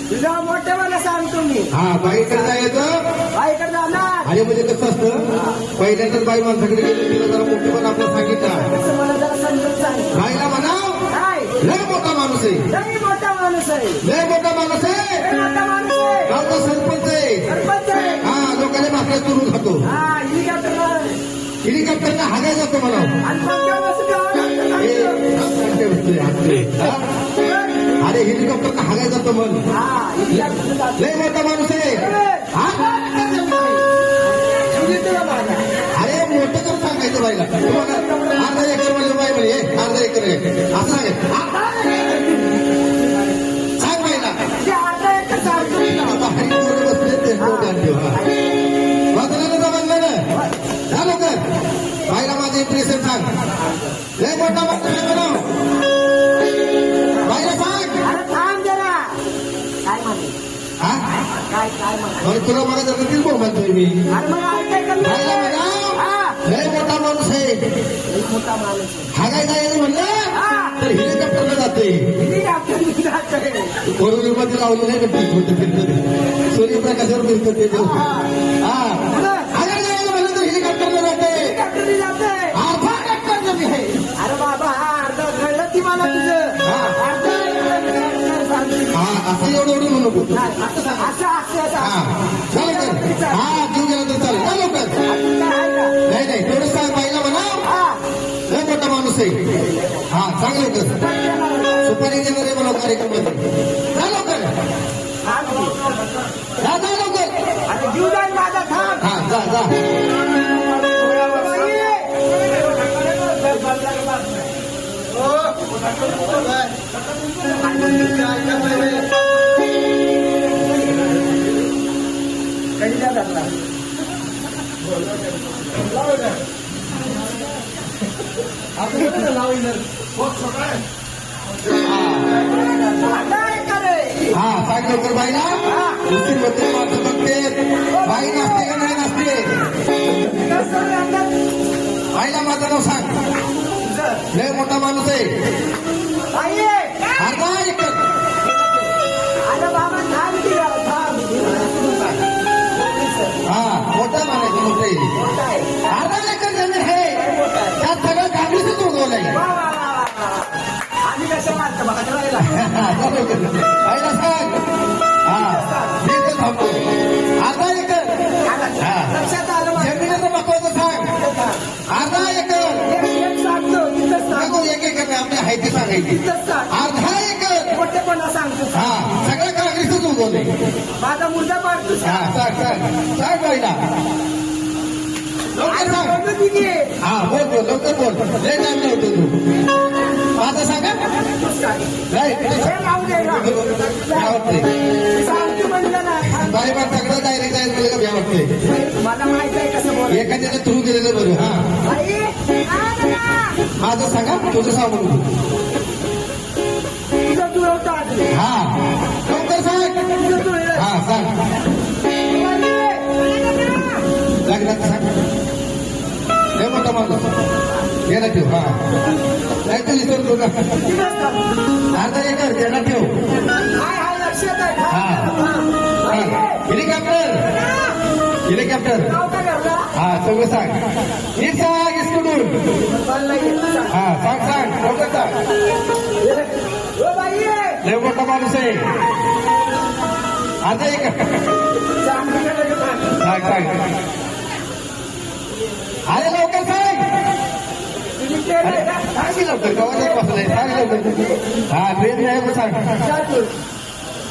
तुझा मोठे मला सांगतो मी. हा बाईकडे जायचं. बाईकडे जाणार. अरे म्हणजे कसं असतं, पहिल्यांदाच बाई माणसाकडे गेलं तिला जरा मोठी पण आपण सांगितलं तसं मला जरा समजून सांग. बाईला म्हणाव काय लय मोठा माणूस आहे, लई मोठा माणूस आहे, लय मोठा माणूस आहे, लई मोठा माणूस आहे, गावचा सरपंच आहे. सरपंच आहे. हा लोकांनी भाकऱ्या चुरून खातो. हा ही घटना. हेलिकॉप्टरला हागाय जातो मला. आणि कोणत्या वस्तू द्यावं लागतं सांगतो. अरे हेलिकॉप्टरला हागाय जातो मग. हा ही घटना. लय मोठा माणूस आहे. हा? तुझी तुला माझा. अरे मोठं करून सांगायचं बाईला. तुम्हाला अर्धा एकर म्हणजे बाई म्हणे अर्धा एकर आहे असं सांगायचं. सांग बाईला. ते आता एक सांगतो तुला. बाहेर पोरं बसले ते पोरं ठेव. वाचलं ना जमलं ना जा लवकर. बाईला माझं इम्प्रेशन सांग. लय मोठा माणूस आहे म्हणून बाईला सांग. अरे थांब जरा. काय म्हणे? हा काय काय म्हणे? म्हणून तुला मला जर तीच बोल म्हणतोय मी. अरे मग ऐकाय का नाही? बाईला म्हणा हा लय मोठा माणूस आहे. लई मोठा माणूस आहे. हागाय जायचं म्हणलं हा तर हेलिकॉप्टरला जाते. किती डॉक्टर जाते. फोर व्हीलरमध्ये लावलं नाही का फिरतं सूर्यप्रकाशावर फिरतं ते देव. हा हागाय जायचं म्हणलं तर हेलिकॉप्टरला जाते. डॉक्टर जाते. अर्धा डॉक्टर जमी आहे. अरे बाबा हा अर्ध कळलं ती मला तुझं. हा. अर्ध सांगतो. हा असं एवढं एवढं म्हणू नको. नाही, असं हा चालेल तर. हा जीव गेला तर चालेल का लवकर. नाही नाही तेवढं सांग बाईला म्हणा लय मोठा माणूस आहे. हा सांग लवकर. सुपारी देणार आहे म्हणा कार्यक्रमामध्ये. जा लवकर. जा जा लवकर. जीव जाईल माझा थांब. हा जा जा. हा सांग लवकर बाईला. उशीर होते माणसं बघते बाई नसते का नाही नसते. बाईला माझं नाव सांग. लय मोठा माणूस आहे. अर्धा एकर. अरे बाबा थांब की जरा, थांब. हा मोठा मानायचं मोठं आहे. अर्धा एकर जमीन आहे. त्यात सगळं काँग्रेसच उगवलंय. वा, वा, वा, वा, वा. आम्ही कसं मानतो बघा ठरायला. बाईला सांग. हा मी इथं थांबतो. अर्धा एकर. लक्षात आलं माझ्या. जमिनीचं महत्वाचं सांग. अर्धा एकर. एक सांगतो तिथंच सांग. नको एक एकर नाही आपली आहे ती सांगायची. तिथंच सांग. अर्धा एकर. मोठेपणा सांगतो. हा सगळं काँग्रेसच उगवलंय. माझा मुलगा पाडतो. हा सांग सांग सांग बाईला लवकर सांग. हा बोल बोल लवकर बोल. लय टाइम लावतो तू. माझं सांगा नाही सांगतो म्हणलं ना. बाई बा सगळं डायरेक्ट जायचं मला का भ्या वाटते. मला माहित आहे कसं बोल. एखाद्याच्या थ्रू गेलेलं बरं. हा आई, आ ना. माझं सांगा तुझं सांगू नको. तुझं जुळवतो आज. हा लवकर सांग. तुझं जुळलं. हा सांग लग्नात सांग. लय मोठा माणूस देणं ठेव. हा नाही तर विसरतो ना. तिथंच सांग. अर्धा एकर देणं ठेव. हाय हाय लक्षात आहे. हा हेलिकॉप्टर. हेलिकॉप्टर. नाव काय घरला? हा सगळं सांग. नीट सांग इस्कडून. हा सांग सांग लवकर सांग. ओ बाई लय मोठा माणूस आहे. अर्धा एकर. सांग सांग. अरे लवकर सांग. अरे सांग लवकर कवा बसलाय. सांग लवकर. हा ट्रेन आहे मग सांग.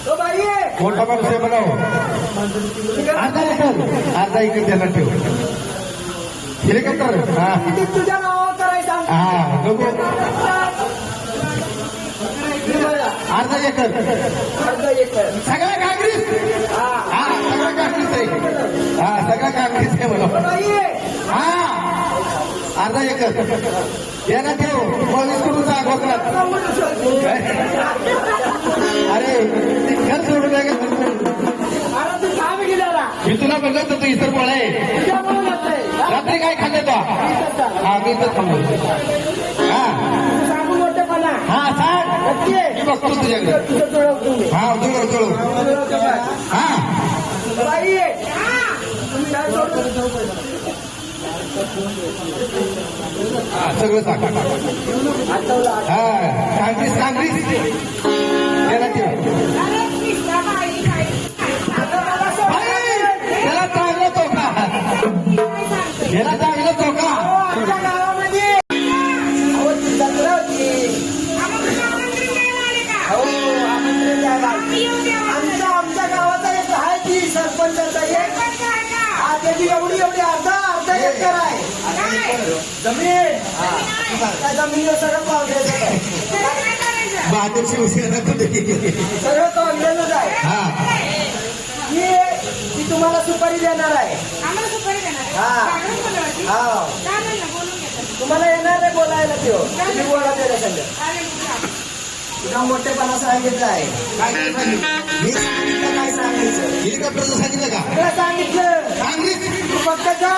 ओ बाई मोठा माणूस आहे बनाव. अर्धा एकर. अर्धा एकर त्याला ठेव. हेलिकॉप्टर. हा किती तुझ्या नावावर करायचं सांग. हा नको. अर्धा एकर. अर्धा एकर. सगळा काँग्रेस. हा सगळा काँग्रेस आहे. हा सगळा काँग्रेस आहे मला. ओ बाई हा अर्धा एकर याला ठेव. 22 करून सांग कोकणात. अरे ते घर सोडून आहे का. अरे तू काम गेला. मी तुला म्हणलं होतं तू इतर बोळ आहे. रात्री काय खाल्लं तो. हा मी तर थांबलो. हा सांगू मोठे ना हा सांग नक्की आहे. मी बघतो तुझ्याकडे तुझं जुळवतो मी. हा जुळव जुळवतो काय? हा बाई तुम्ही काय सोडलं? हा, सगळं सांग आठवलं हा काँग्रेस याला ठेव. याला चांगलं तो का याला चांगलं तो का आमच्या गावामध्ये अहो, ती जत्रा होती. हो, आमंत्रण द्यायला. आमच्या गावाचा एक आहे ती सरपंचाचा एक हा, त्याची एवढी अर्धा एकर आहे जमीन. त्या जमिनीवर सगळं पावसाचं आहे. बहादूर शिवसेना सगळं पावसाचंच आहे. हा ती तुम्हाला सुपारी देणार आहे. तुम्हाला येणार नाही बोलायला त्यो. तुम्ही बोला त्याला सांगा. तुझा मोठेपणा सांगितलं आहे. मी सांगितलं काय सांगायचं हेलिकॉप्टरचं सांगितलं का तुला सांगितलं. काँग्रेस तू फक्त जा.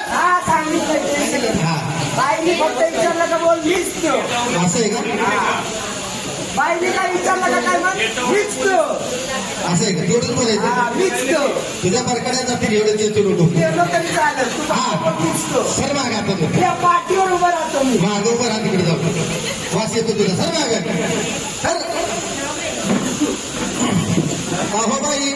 हा सांगितलं. हा बाईनी फक्त विचारलं का बोल मीच तो. असं आहे का बाईनी काय विचारलं का काय मग मीच तो. असं आहे का तेवढंच बोलायचं हा मीच तो. तुझ्या बरकड्या जातील एवढं चेतून उठून गेलो तरी चालेल. तू फक्त मीच तो. सर माग आपण या पाठीवर उभं राहतो मी. मागं उभं राहा तिकडे जाऊ वास येतो तुला सर माग सर अहो बाई